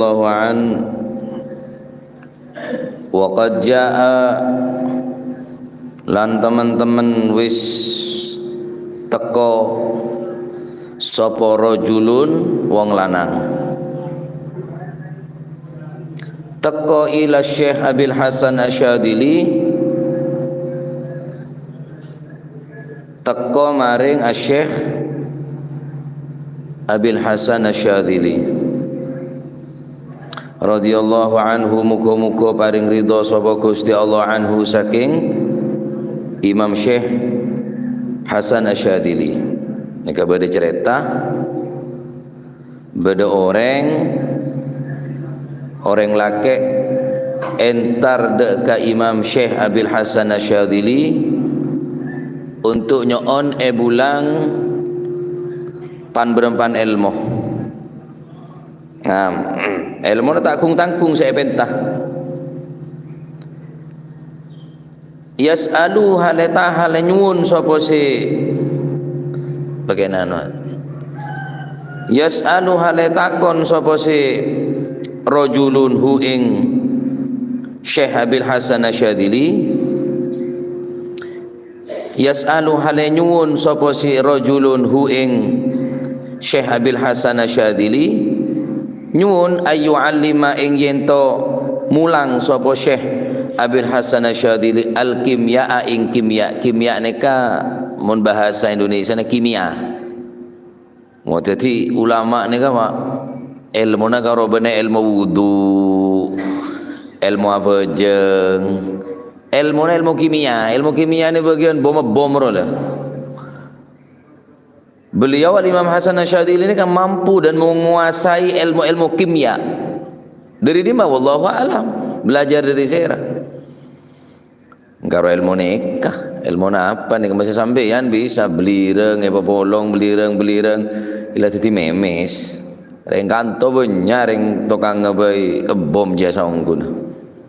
Allahu an wa qad jaa lan teman-teman wis teko sapa rajulun wong lanang teko ila Syekh Abil Hasan Asyadili teko maring Syekh Abil Hasan Asyadili radhiyallahu anhu, muga-muga paring ridha sapa Gusti Allah anhu saking Imam Syekh Hasan Asyadili. Nek bade cerita bade orang laki entar dek ka Imam Syekh Abil Hasan Asyadili untuk nyoon bulang pan berempan ilmu. Nah, ilmu na takung tangkung sa epenta. Yas'alu haleta halenyun sapa si bagaimana? Yas'alu haletakon sapa si rajulun hu ing Syekh Abil Hasan Asyadili. Yas'alu halenyun sapa si rajulun hu ing Syekh Abil Hasan Asyadili nyuwun ayu alima ing yento mulang sapa Syekh Abil Hasan Asyadili al kimia ing kimia neka mun bahasa Indonesia na kimia. Mo dadi ulama neka mak ilmu na karo bene ilmu wudu, ilmu abejeng, ilmu kimia ni bagian bom lah. Beliau Imam Hasan Asyadili ini kan mampu dan menguasai ilmu kimia. Dari dia mah wallahu alam, belajar dari saya. Karo ilmu nikah, ilmu apa nih masih sampean bisa belireng apa bolong belireng ila titi memes. Reng kanto benyar reng tokang ngabai bom jasa ungguna.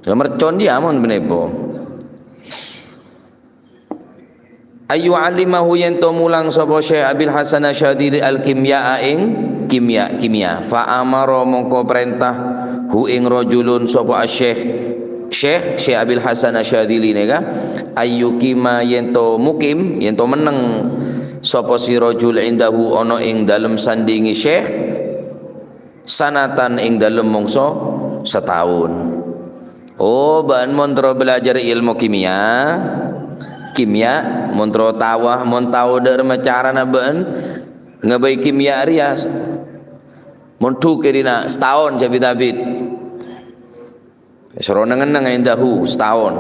Mercon dia mon benepo. Ayu alimahu yento mulang sapa Syekh Abil Hasan Asyadili al kimia ing kimia fa amara mongko perintah hu ing rajulun sapa Syekh Abil Hasan Asyadili nega ayu kima yento mukim yento meneng sapa si rajul indahu ana ing dalem sandingi Syekh sanatan ing dalem mongso setahun. Oh ban montro belajar ilmu kimia montro tawah montau der macarana ben ngabai kimia rias montu kedina setahun jabi David seronengen indahu setahun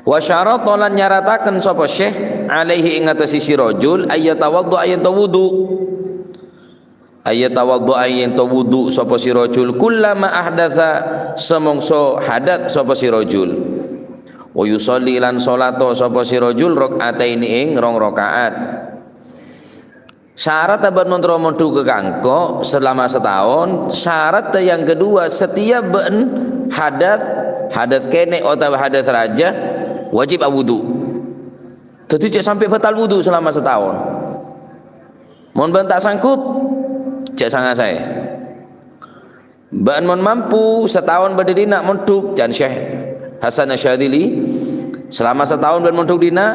wa syarata lan nyarataken sapa Syekh alaihi ing atase si rajul ayatawaddu ayat wudu sapa si rajul kullama ahdatsa samangsa hadat sapa si rajul wa yusolli lan salato sapa si rajul rakaataini ing rong rakaat. Syarat aban montro montu ke kangko selama setahun. Syarat yang kedua setiap ben hadat kene atau hadat raja wajib wudu. Tentu cek sampai batal wudu selama setahun. Mon ben tak sanggup cek sangat saya. Ban mon mampu setahun berdiri nak montuk jan Syekh Hasan Asyadili selama setahun dan montuk dina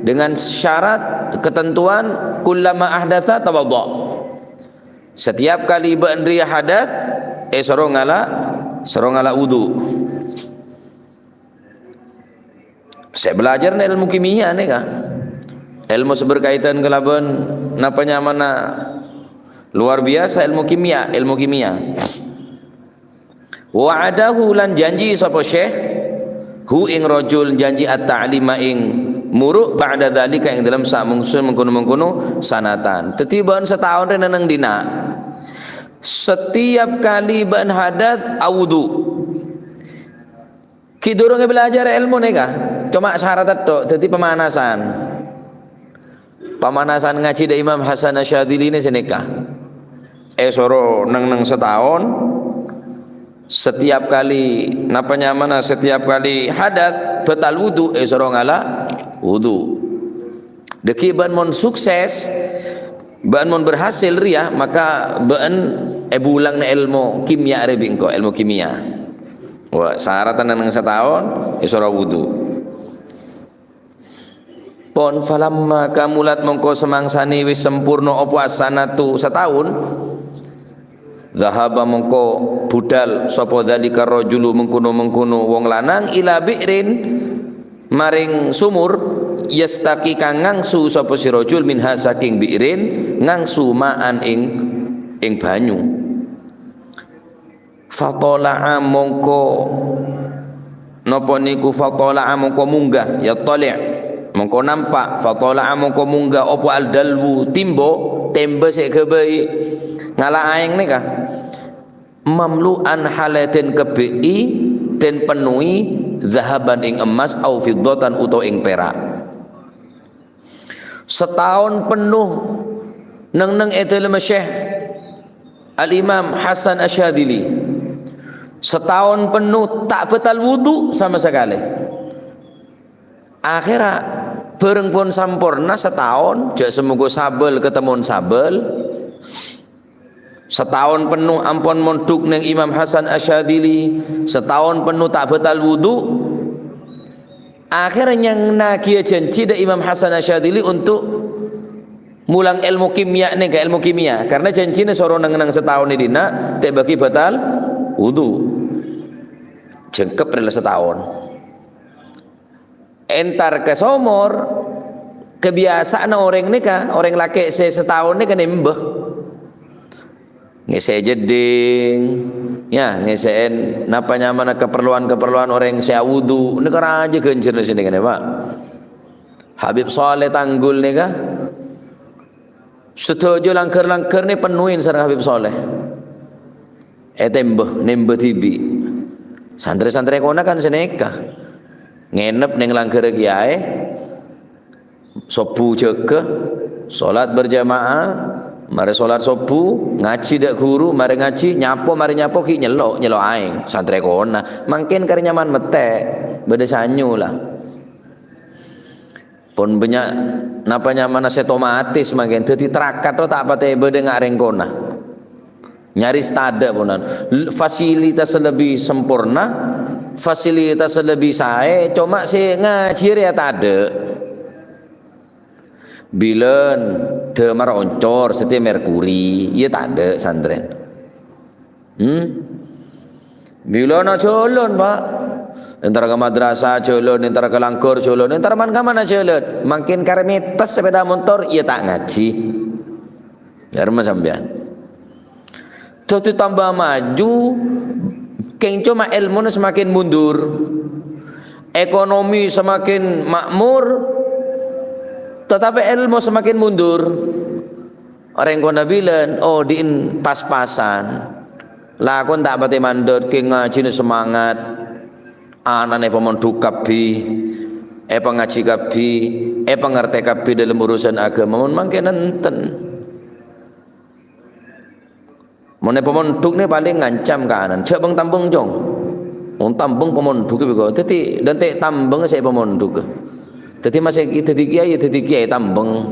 dengan syarat ketentuan kullama ahdatsa tawaddu. Setiap kali beandri hadas sorongala wudu. Saya belajar ilmu kimia nih kah? Ilmu berkaitan kelaban napanya mana luar biasa ilmu kimia. Wa'adahu lan janji sapa Syekh hu ing rajul janji at-ta'lima ing muru ba'da dzalika ing dalam sak mungsun mengkono sanatan. Tetiban setahun reneng dina. Setiap kali ban hadat wudu. Ki durung belajar ilmu neka. Cuma syarat tok dadi pemanasan. Pemanasan ngaji da Imam Hasan Asyadili ini seneka. Soro neng setahun setiap kali setiap kali hadas batal wudu soro ngala wudu. Deki ban mon sukses ban mun berhasil ria maka ban bulang na ilmu kimia rebing ko, ilmu kimia. Wah, syaratan nang setahun isora wudu. Pon falamma kamulat mongko semangsani wis sempurna apa asanatu setahun. Zahaba mongko budal sapa dzalika rajulu mengkono-mengkono wong lanang ila bi'rin maring sumur yastaqi kang ngangsu sapa si rajul minha saking bi'rin ngangsu maan ing banyu. Fatola'a mongko napa niku fatola'a mongko munggah ya tali' mongko nampak fatola'a mongko munggah apa al dalwu timbo tembe sik kebai ngala aing nika mamlu'an halatin kebi den penuhi zahaban ing emas au fiddatan utawa ing perak. Setahun penuh neng etel Syekh Al-Imam Hasan Asyadili. Setahun penuh tak batal wudu sama sekali. Akhirnya bareng pun sampurna setahun, jak semoga sabel ketemu sabel. Setahun penuh ampun monduk neng Imam Hasan Asyadili, setahun penuh tak batal wudu. Akhirnya yang nagih janji dari Imam Hasan Asyadili untuk mulang ilmu kimia nih ke ilmu kimia, karena janjinya soro neng setahun ini dina tak bagi batal wudu. Jengkep adalah setahun. Entar ke somor kebiasaan orang nikah, orang laki setahun nih kan nembeh. Ngese jeding, ya ngesein napa nyaman keperluan orang saya wudu. Ini kan aja gencer di sini kan ya Pak. Habib Saleh Tanggul nih kah? Setuju langker nih penuhin sareng Habib Saleh. Nembeh tibi. Santri-santri kona kan seneka ngenep neng langker kiai sobu jeke salat berjamaah mari salat sobu ngaji dak guru mari ngaji nyapo ki nyelok aing santri kona mangkin kare nyaman metek beda sanyu lah pun banyak napa nyaman otomatis mangkin dadi terakat tak pate beda ngareng kona nyaris tada punan fasilitas lebih sempurna fasilitas lebih sae cuma si ngajir ya tada bilen demar oncor setiap merkuri ya tada santren bilen colon Pak entar ke madrasah colon entar ke langkur colon entar man kamana colon makin karemitas sepeda motor ya tak ngaji ya rumah sampean. Terus tambah maju, keng cuma ilmu semakin mundur, ekonomi semakin makmur, tetapi ilmu semakin mundur. Orang kona bilang, oh diin pas-pasan, lah aku tak pati mandor, keng ngaji semangat, anane pemonduk kabi, pengaji kabi, pengerti kabi dalam urusan agama, makin nenten. Mana pemonduk ni paling ngancam kanan. Cak bang tambeng jong. Tambeng pemonduk ke bego. Teti dan te tambeng saya pemonduk. Teti masih teti kiai tambeng.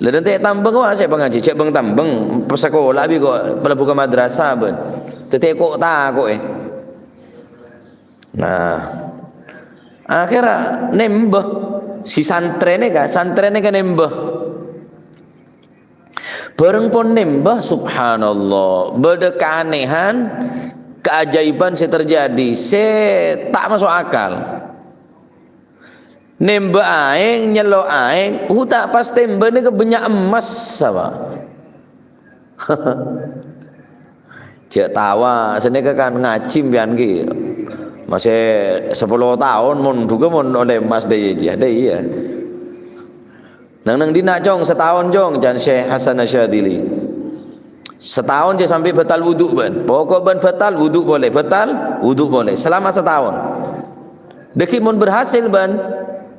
Lalu te tambeng wah saya pengaji. Cak bang tambeng pesekolah bego. Pada buka madrasah ben. Teti kok tak. Nah, akhirnya nembeh si santren ni kan nembeh. Bareng pun nembah subhanallah beda keanehan keajaiban yang terjadi tak masuk akal nembah aing nyelo aing tak pas tembah ni kebanyak emas apa cek tawa sini kan ngacim pian ki masih 10 tahun mun juga mun oleh emas deh iya nang dina jong setahun jong jan Syekh Hasan Asyadili setahun je sampai batal wuduk ban pokok ban batal wuduk boleh selama setahun deki mun berhasil ban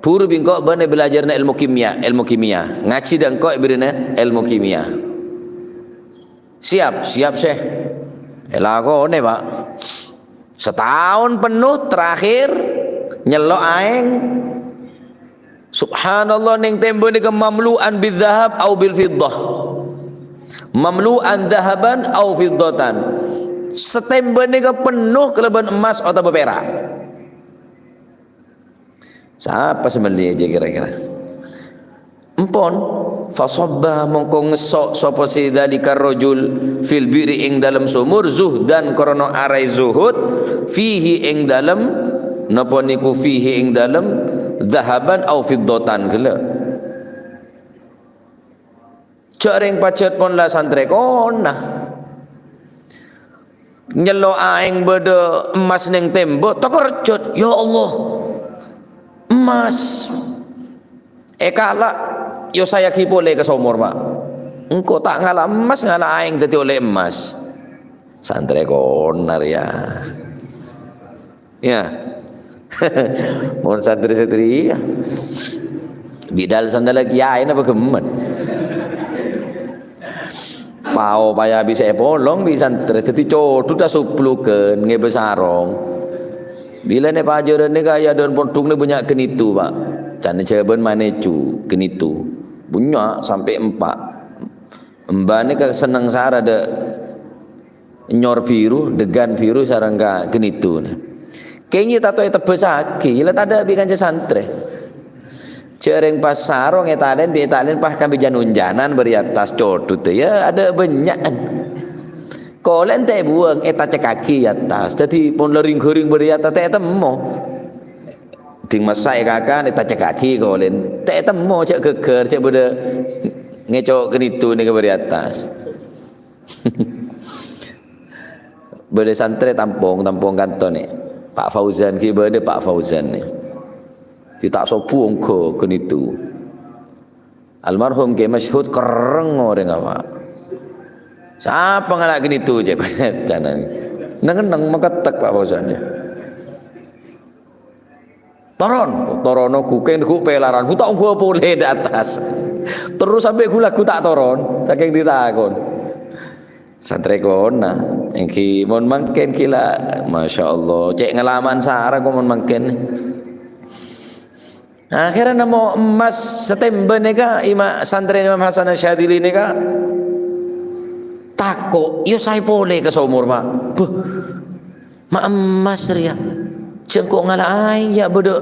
puru bingkok ban belajarna ilmu kimia ngaji dan kok birina ilmu kimia siap Syekh elako ne Pak setahun penuh terakhir nyelok aing subhanallah ning tembo ni mamlu'an bidzahab au bil fiddah mamlu'an dhahaban au fiddatan. Setemben ni penuh kelebihan emas atau perak. Siapa sembelih aja kira-kira? Empon fasabba mongko ngesok sapa si dalika rajul fil biri ing dalam sumur zuhdan krana arai zuhud fihi ing dalam napa niku fihi ing dalam zahaban au fiddatan kala. Jaring pacet pon la santre konah nyelo aing beda emas ning tembok takerjot ya Allah emas kalak yo saya kipole ke somor pak engkau tak ngalah emas ngalah aing dadi oleh emas santre konar ya mohon santri-santri ya bidal sandal lagi ya ini apa gemet pao payah bisa polong bisa santri dadi codu dah suplukeun ngebe sarong bila ne pajaran ne kaya don pontung ne banyak kenitu pak can ceben manecu kenitu punya sampai 4 mbak ni senang sara de nyor biru degan biru sarang ka kenitu ni kayaknya tato eta besaki la tada bi kanca santre cereng pas sarong etalen bi etalen pas kan janunjanan beri atas codut ya ada benyakan kolen teh buang eta cekaki atas dadi pon lering-gering beri atas teh temo ting masai kakak eta cekaki kolen teh temo cek geger cek beda ngecok kenitu ni ke beri atas beda santre tampung kanton ni Pak Fauzan ki beda Pak Fauzan ni kita sopu engko kenitu almarhum ke masyhud kereng orang apa siapa ngalak kenitu je jangan neng mengetek Pak Fauzan ni torono kuken ku pelaran ku tak gua boleh di atas terus sampai gula ku tak toron saking ditakon santre kona engki mon mangken kila masyaallah cek ngalaman sara ko mon mangken akhirnya namo emas setemben neka ima santre Imam Hasan Asyadili neka tako yo saya boleh ke sumur pak buh ma emas ria cengkok ngalah aing ya bodoh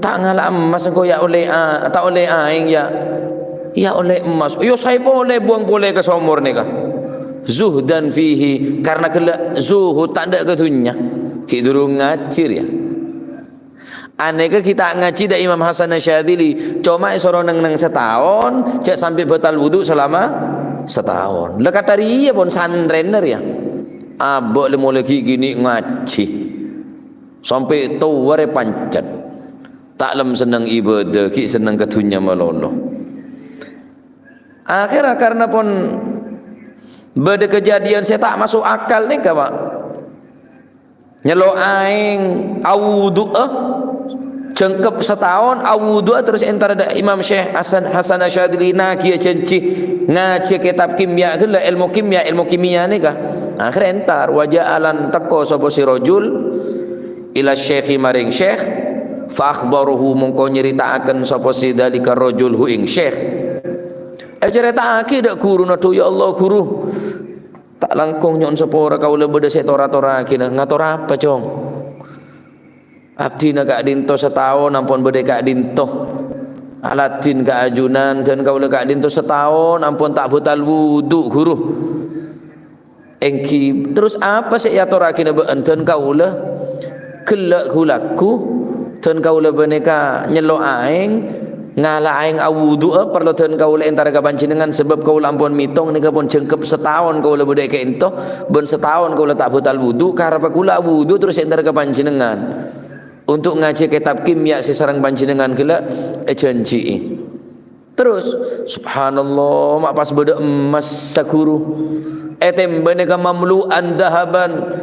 tak ngalah emas engkau ya oleh tak oleh aing ya oleh emas yo saya boleh buang boleh ke sumur ni kah zuhdan fihi karena kala zuhud tak ada ke dunia ki durung ngacir ya aneka kita ngaji da Imam Hasan Asyadili cuma soro neng setahun cek sampai batal wudu selama setahun le kata dia pun santrener ya abok le mulai gini ngaji sampai tuware pancet taklem seneng ibadah ki seneng kedunya melolo akhirnya karena pun beda kejadian saya tak masuk akal nih Pak nyelo aing awudu jengkep setahun awudu terus entar ada Imam Syekh Hasan Asyadili kia cenci ngaji kitab kimia ke ilmu kimia nih kah akhirnya entar wajah alan teko sapa si rajul ila syekhi maring syekh fa akhbaruhu mongko nyeritaaken sapa si dalika rajul hu ing syekh ceritaake dak guru nado ya Allah guru tak langkung nyon sepora kaula beda setora-tora kina ngator apa cong abdi na kak dinto setahun ampun beda kak dinto alatin kak ajunan dan kaula kak dinto setahun ampun tak batal wudu guru engki terus apa sih ya torakina beenten kaula kelak hulaku dan kaula beneka nyelo aing ngala aing awudu perlu dan kaula antara kapanjenengan sebab kaula ampun mitong nika pun jengkep setahun kaula budek ke ento ben setahun kaula tak batal wudu karena kaula wudu terus antara kapanjenengan untuk ngaji kitab kimia sesarang panjenengan kala janji terus subhanallah mak pas beda emas sakuru etem beneka mamlu'an dahaban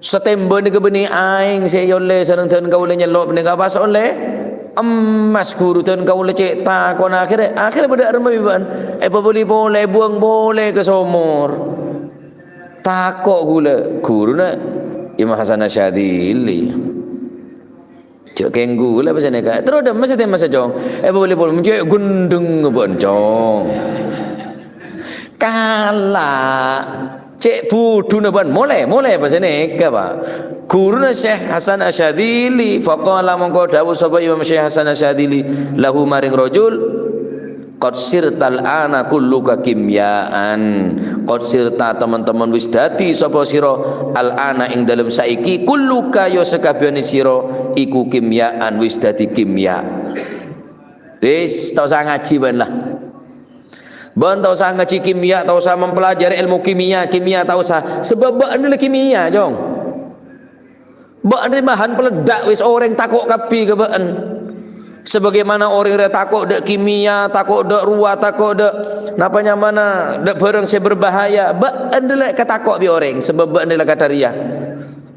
setemben ni kebeni aing saya oleh sareng dan kaula nyelop ni apa oleh emas guru dan kaula cek takon akhirnya beda remaban boleh buang boleh ke sumur takok guru na Imam Hasan Asyadili cek kenggu lah pasal neka terus ada masa jong boleh mencek gundung boncong Kalah cek budu naban mulai pasal ni ke apa guruna Syekh Hasan Asyadili faqala mongko dawuh sapa Imam Syekh Hasan Asyadili lahu maring rajul qad sirtal ana kulluka kimyaan qad sirta teman-teman wis dadi sapa sira al ana ing dalem saiki kulluka ya sakabehane sira iku kimyaan wis dadi kimia wis tak usah ngaji ben lah ben tak usah ngaji kimia tak usah mempelajari ilmu kimia tak usah sebab bak ni kimia jong bak ni bahan peledak wis orang takut kapi ke baan sebagaimana orang dia takut dak kimia takut dak ruah takut dak napanya mana dak barang saya berbahaya bak adalah katakut bi orang sebab bak adalah kata dia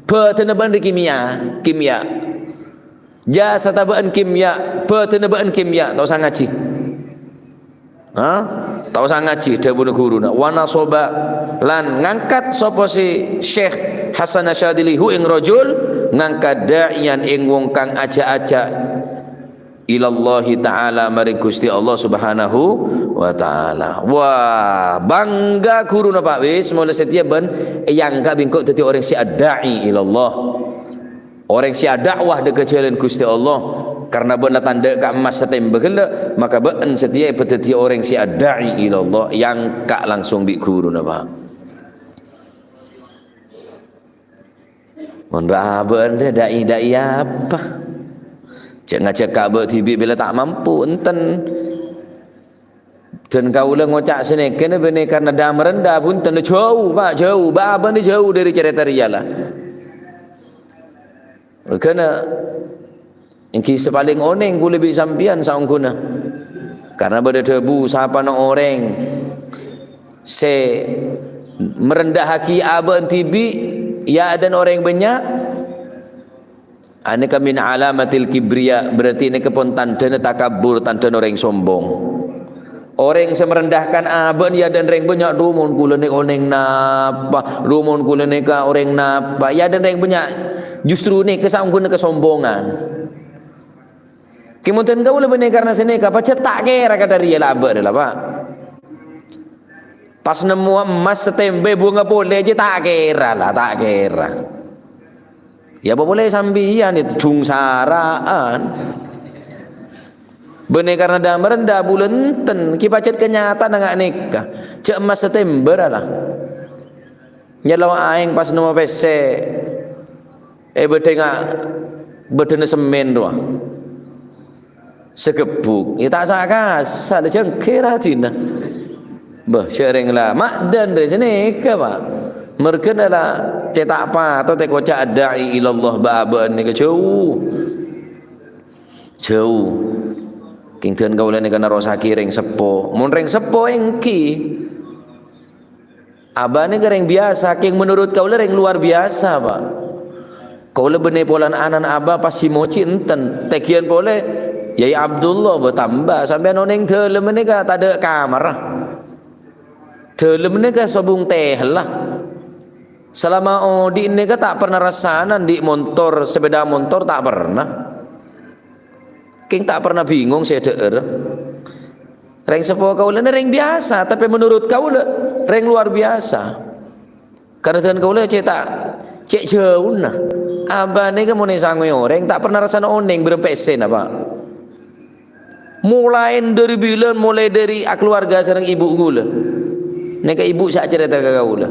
bertenaban di kimia jasa tabaan kimia bertenaban kimia tak usah ngaji tak usah ngaji dah bunuh guru nak wana soba lan ngangkat sapa si Syekh Hasan Asyadili hu ing rajul ngangkat da'iyan ing wong kang aja-aja ilallahi ta'ala maring Gusti Allah Subhanahu wa ta'ala. Wah, bangga guru na Pak wis mulai setia ben yang gak bingkok dadi orang si adai ilallah. Orang si dakwah dekat jalan Gusti Allah karena benar tanda kak emas setem begala maka ben setia dadi orang si adai ilallah yang kak langsung bi guru na Pak. Mon ben dai apa? Jangan cakap bertibi bila tak mampu enten dan kau ulang ngocak sini kena benih karena dah merendah pun tanda jauh Pak jauh abang ni jauh dari cerita ria lah kena yang kisah paling oneng ku lebih sampian saung kuna karena berdebu siapa nak orang se merendah haki abang tibi ya ada orang banyak aneka min alamatil kibriya berarti ini kepon tanda takabur tanda orang sombong orang yang merendahkan aban ya dan orang banyak rumon kula nek oneng napa rumon kula nek orang napa ya dan orang banyak justru ni kesanggun kesombongan kemudian kau lebih karena sini apa cetak kira kata dia lah ber lah Pak pas nemu emas setembe bunga boleh aja tak kira lah tak kira ya apa boleh sambian itu jungsaraan benih karena dah merendah bulan ten kipacet kenyataan nggak nikah cek emas September lah nyalau aing pas nama PC bedena semen doa sekepuk ya tak sakas ada jengkir hati nah bah sharing lah mak dan dari sini ke Pak mereka adalah cetak apa atau tekocak adai ilallah ba'aban ni ke jauh king tuan kau ni kena rosaki ring sepo mun ring sepo engki abah ni ring biasa king menurut kau ring luar biasa Pak kau le benih polan anan abah pasti moci enten tekian boleh Yai Abdullah bertambah sampai noneng telem ni ka tak ada kamar telem ni ka sobung teh lah selama di ini kan tak pernah rasanan di motor sepeda motor tak pernah king tak pernah bingung saya der reng sepo kau le reng biasa tapi menurut kau le reng luar biasa karena dengan kau le cek jauh nah abah ni kan mau sangwe orang tak pernah rasana oneng berempat sen apa mulai dari keluarga sareng ibu gula nek ibu sak cerita ke kau le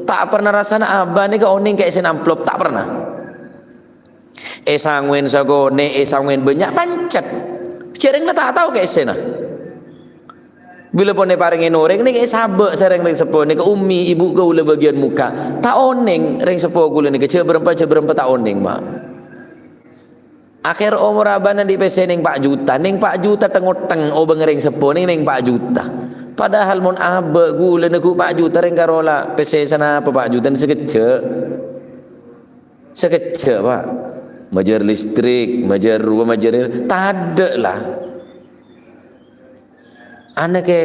tak pernah rasana abah ni ke oning kayak sen amplop tak pernah sangwen sagone sangwen banyak pancet cereng na tak tahu kayak sen bila pone paringin orang ni kayak sabek sereng ring sepo ni ke umi ibu kau le bagian muka tak oning ring sepo gula ni ke berempat tak oning Mak akhir umur abah di PC ning 4 juta tengoteng bengering sepo ning 4 juta padahal mun abe gula neku 4 juta ring karola PC sana apa 4 juta sekecek Pak majar listrik majar rumah majar tak ada lah anak ke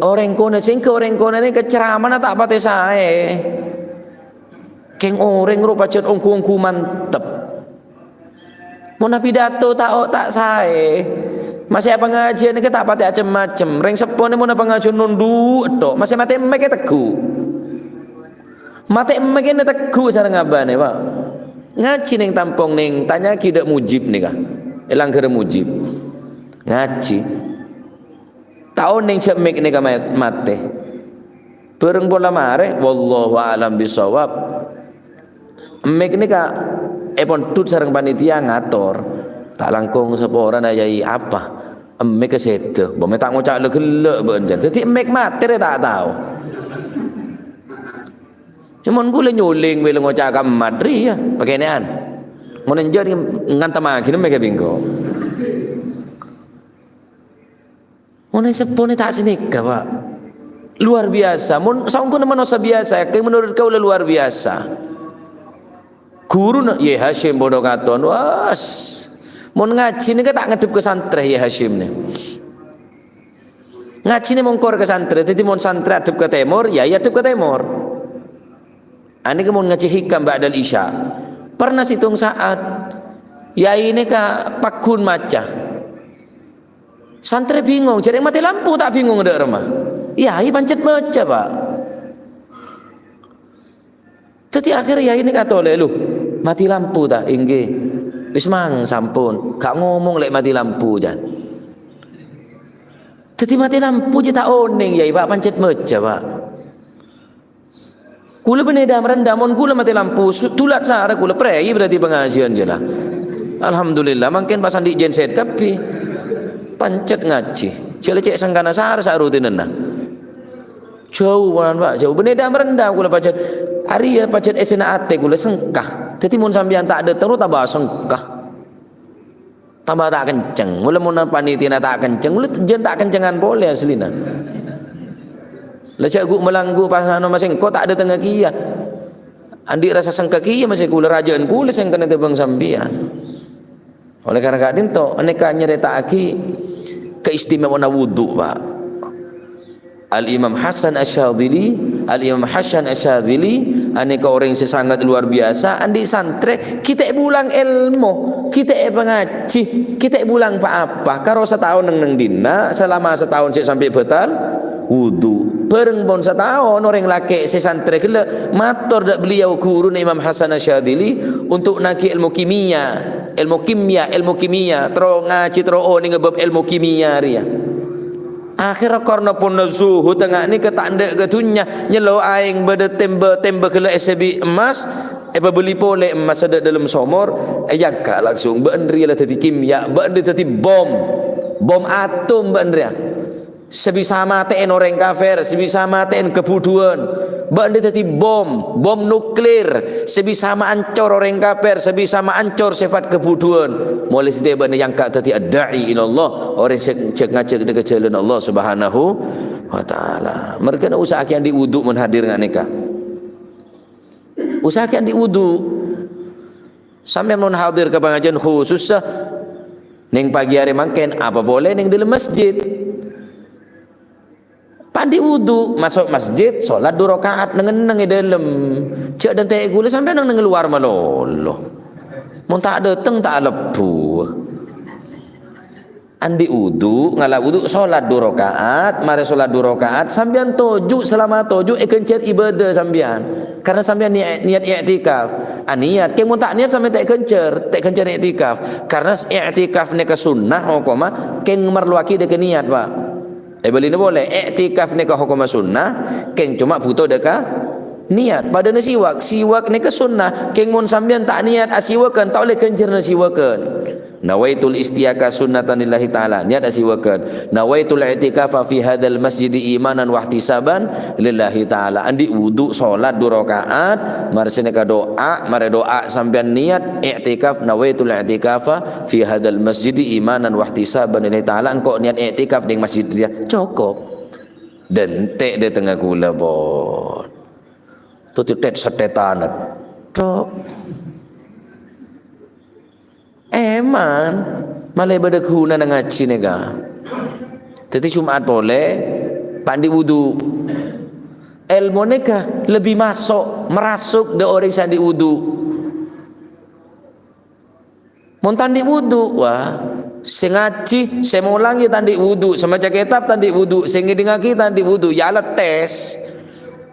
orang kona sing ke orang kona ni keceraman tak pate sae keng orang rupa cet ongku mantep mun pidato tak sae Masih apa pengajian ni tak pati macam-macam. Reng sepon ni mun pengajian nundu tok. Masih mati emek teguh. Mati emek ni teguh sareng abane, Pak. Ngaji ning tampung ning tanya ki dak mujib ni kah? Elang kere mujib. Ngaji. Tahun ning emek ni ka mate. Bareng bola mare wallahu alam bisawab. Emek ni ka pon tut sareng panitia ngatur. Tak langkung sapa orang ayai apa. Emek ke situ. Bome tak ngucak le gelek benjan. Dadi emek mate tak tahu. Mon gule nyuling we ngucak ka madri ya. Pakenean. Mon enjo ni ngantama kini emek bingko. Mon sepone tak sinika, Pak. Luar biasa. Mun saungku manosa biasa, kayak menurut kau luar biasa. Guru nak ye Hashim bodoh katon. Was. Mun ngaji ni tak ngedep ke santri ye Hashim ni. Ngaji ni mongkor ke santri, jadi mun santri adep ke timur, ya adep ke timur. Ani ke mun ngaji hikam ba'dal isya. Pernah situng saat ya ini ka pakun maca. Santri bingung, jadi mati lampu tak bingung dak rumah. Ya, ini pancet maca, Pak. Jadi akhir ya ini kata oleh lu mati lampu tak inggih. Wis mang sampun, gak ngomong lek mati lampu jan. Jadi mati lampu je tak oning ya, Pak pancet maca, Pak. Kula benedam rendamon kula mati lampu tulat sare kula prei berarti pengajian je lah. Alhamdulillah mungkin pas andi genset kapi pancet ngaji. Cele cek sangkana sare sak rutinen nah. Jauh wan Pak, jauh benedam rendam kula pancet. Ari ya pancet esena ate kula sengkah. Jadi mun sampean tak ada terus tambah sengkah. Tambah tak kenceng. Mula mun panitia tak kenceng, mula jen tak kencengan boleh aslina. Lah cak guk melanggu pas anu masing kau tak ada tengah kia. Andi rasa sangka kia masih kula rajaan kula sing kena tebang sampean. Oleh karena kadin to aneka nyerita aki keistimewaan wudu, Pak. Al-Imam Hasan Asyadzili, Al-Imam Hasan Asyadzili, aneka orang yang sangat luar biasa. Andi santri, kita bulang ilmu, kita pengaji, kita bulang apa? Karo setahun neng dina, selama setahun saya sampai betal wudu. Pereng bon setahun orang laki si santri kele matur dak beliau guru Imam Hasan Asyadzili untuk naki ilmu kimia, terus ngaji terus ni ngebab ilmu kimia ria. Akhirnya karena pun zuhud tengah ni ketanda ke dunia nyelo aing beda tembe kele SB emas beli pole emas ada dalam somor yang ka langsung beandri lah tadi kimia beandri tadi bom atom beandri sebisa matiin orang kafir sebisa matiin kebuduan beandri tadi bom nuklir sebisa maancor orang kafir sebisa maancor sifat kebuduan mulai setiap beandri yang ka tadi adai ilallah orang cek ngacek dekat jalan Allah subhanahu wa ta'ala. Mereka nak usahakan di wudu menhadir dengan nikah, usahakan di wudu sampai menhadir ke pengajian khusus ning pagi hari mangken apa boleh ning dalam masjid pandi wudu masuk masjid solat 2 rakaat neng dalam cek dan teh gula sampai neng luar malolo mun tak dateng tak lebu andi wudu ngala wudu solat 2 rakaat mari solat 2 rakaat sampean toju selama toju kencer ibadah sampean karena sampean niat i'tikaf niat ke mun tak niat sampai tak kencer i'tikaf karena i'tikaf ni ke sunnah hukuma ken merluaki de ke niat, Pak. Beli ni boleh i'tikaf ni ke hukum sunnah keng cuma butuh deka niat pada ni siwak ni ke sunnah keng mun sampean tak niat asiwakan tak boleh kencer asiwakan nawaitul istiaka sunnatan lillahi ta'ala niat asiwakan nawaitul i'tikafa fi hadzal masjid imanan wa ihtisaban lillahi ta'ala andi wudu salat 2 rakaat marsine ka doa mare doa sampean niat i'tikaf nawaitul i'tikafa fi hadzal masjid imanan wa ihtisaban lillahi ta'ala engko niat i'tikaf ning masjid dia cukup dentek de tengah kula bon tutet setetan tok eman malai beda guna ngaji nega tadi Jumat boleh pandi wudu ilmu nega lebih merasuk de orang yang di wudu mun tandi wudu wah Sing ngaji, sing mulang ya tandik wudu, semaca kitab tandik wudu, sing ngidingaki tandik wudu, ya ala tes.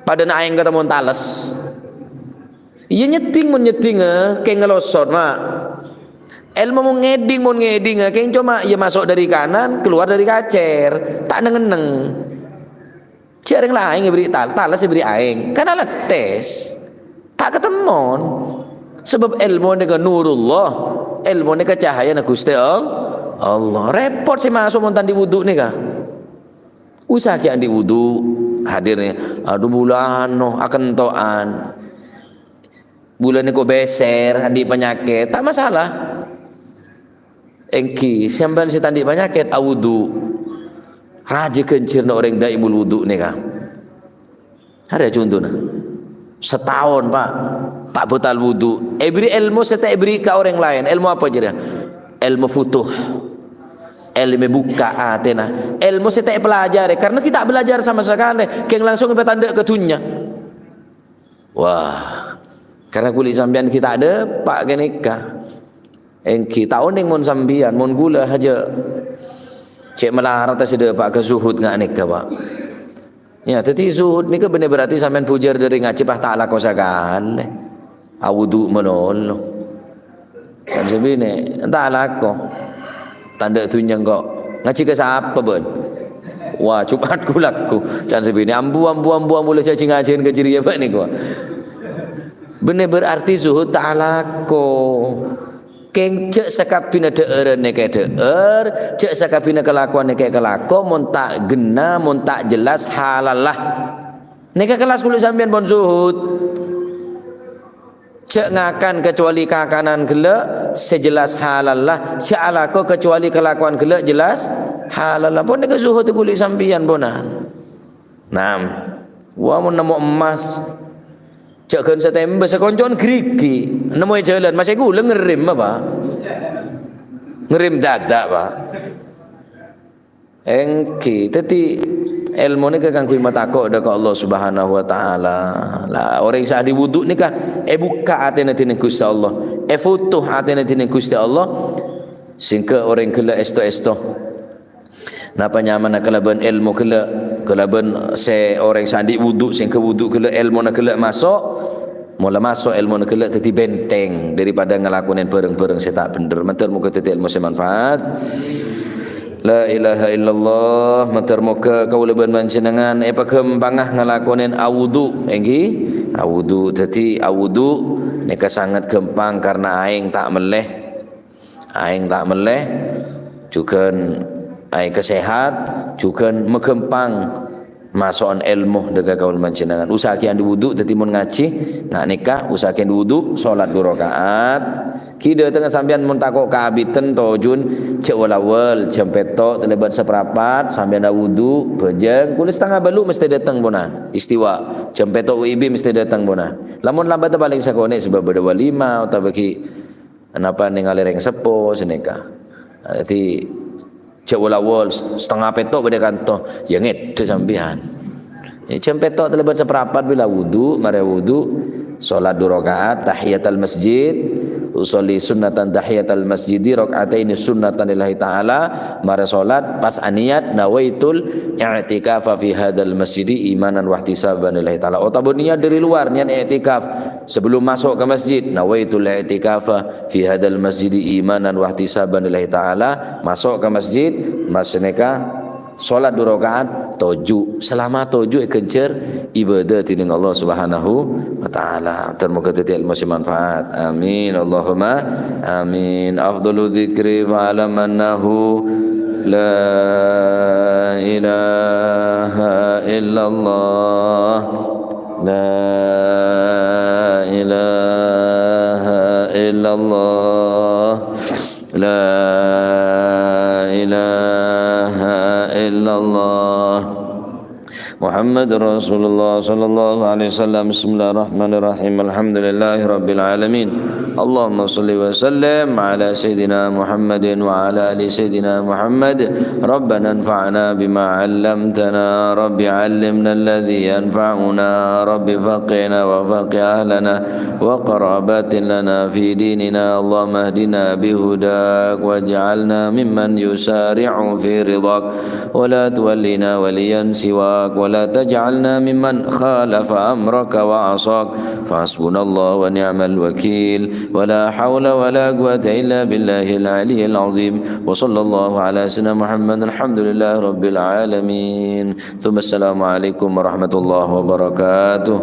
Pada nak aing ketemu tales. Iya nyeting mun nyeting kayak ngelosot mak. Ilmu mun ngeding kayak cuma ya masuk dari kanan, keluar dari kacer, tak neng. Cari yang lain beri talas beri aing, kan ala tes. Tak ketemon. Sebab ilmu ni ke nurullah, ilmu ni ke cahaya na Gusti Allah. Repot sih masuk mun tandi wudu ni kah? Usah ki andi wudu hadirnya. Aduh bulan no akan toan. Bulan ni ko beser andi penyakit, tak masalah. Engki sampean si tandi penyakit awudu. Raja kencir na orang daimul wudu ni kah? Ada contohnya. Setahun pak tak batal wudu. Beri ilmu serta beri ke orang lain. Ilmu apa je dia? Ilmu futuh, ilmu buka atena. Ilmu serta pelajari. Karena kita belajar sama sekali. Keng langsung kita tanda ketunya. Wah, karena kulit sambian kita ada pak kenika. Engki tahun yang mun sambian, mun gula aja. Cek melarat sudah pak ke zuhud ngak nikah pak. Ya, tetapi zuhud ni ke benar berarti sampean pujar dari ngaji pah ta'ala kosakan. Awudu menol. Kan sebini ta'ala ko. Tanda tunyang kok. Ngaji ke siapa ben? Wah, cupat kulakku. Can sebini ambu boleh saya ngajin ke ciri apa ni ko. Benar berarti zuhud ta'ala ko. Keng cek sakapina deeren neke deer, cek sakapina kelakuan neke kelako, mun tak gena, mun tak jelas halalah. Neke kelas kulit sambian pon zuhud. Cek ngakan kecuali kakanan gelak, sejelas halalah. Cek alako kecuali kelakuan gelak jelas halalah. Pon neke zuhud kulit sambian ponan. Nam, wa mun nemu emas. Cak kan setembe sekoncon gerigi nemu jalan masih gula ngerim apa? Ngerim dadak pak. Engki teti ilmu ni kan kui matako dak Allah Subhanahu wa taala. Lah orang saat diwuduk ni kah buka atene tine Gusti Allah. Futuh atene tine Gusti Allah singke orang kela esto. Napa nyaman nak kelaban ilmu kelaban se orang sandi wudu sing ke wudu kela ilmu nak kela masuk mula masuk ilmu nak kela teti benteng daripada ngelakuin pereng-pereng saya tak bener mater muka teti ilmu semanfaat. La ilaha illallah mater muka kau leban mancenengan pakempangah ngelakuin awudu enggi awudu teti awudu neka sangat gempang karena aing tak meleh juga ai kesehat juga megempang masukan ilmu dengan kaul mancenangan usahakan diwudu tadi mun ngaji ngak nikah usahakan diwudu salat 2 rakaat kida tengah sampean mun takok kabiten tojun cek walawal jam petok telebat seperapat sampean wudu bejeng kulis setengah balu mesti datang bona istiwa jam petok WIB mesti datang bona lamun lambat balik sakone sebab ada walima atau bagi kenapa ningali reng sepo senika jadi cek walawal setengah petok pada kantor yang ngede sambian jam petok terlebat seperapat bila wudu mari wudu salat 2 rakaat tahiyatul masjid usolli sunnatan tahiyatul masjidi rakaataini sunnatan lillahi taala mari salat pas aniat nawaitul i'tikafa fi hadzal masjidi imanan wa ihtisaban lillahi taala ataupun niat dari luar niat i'tikaf sebelum masuk ke masjid nawaitul i'tikafa fi hadzal masjidi imanan wa ihtisaban lillahi taala masuk ke masjid masneka salat 2 rakaat tuju selama tuju kencer ibadah tining Allah Subhanahu wa taala termoga teti ilmu manfaat amin Allahumma amin afdalu dzikri wa alam annahu la ilaha illallah la ilaha illallah la ilaha illallah Muhammad Rasulullah sallallahu alaihi wasallam bismillahirrahmanirrahim alhamdulillahi rabbil alamin اللهم صل وسلم على سيدنا محمد وعلى آل سيدنا محمد. ربنا انفعنا بما علمتنا، رب علمنا الذي ينفعنا، رب فقهنا وفقه أهلنا وقرابات لنا في ديننا. اللهم اهدنا بهداك واجعلنا ممن يسارع في رضاك، ولا تولنا وليا سواك، ولا تجعلنا ممن خالف أمرك وعصاك. فحسبنا الله ونعم الوكيل، ولا حول ولا قوة إلا بالله العلي العظيم. وصلى الله على سيدنا محمد. الحمد لله رب العالمين. ثم السلام عليكم ورحمة الله وبركاته.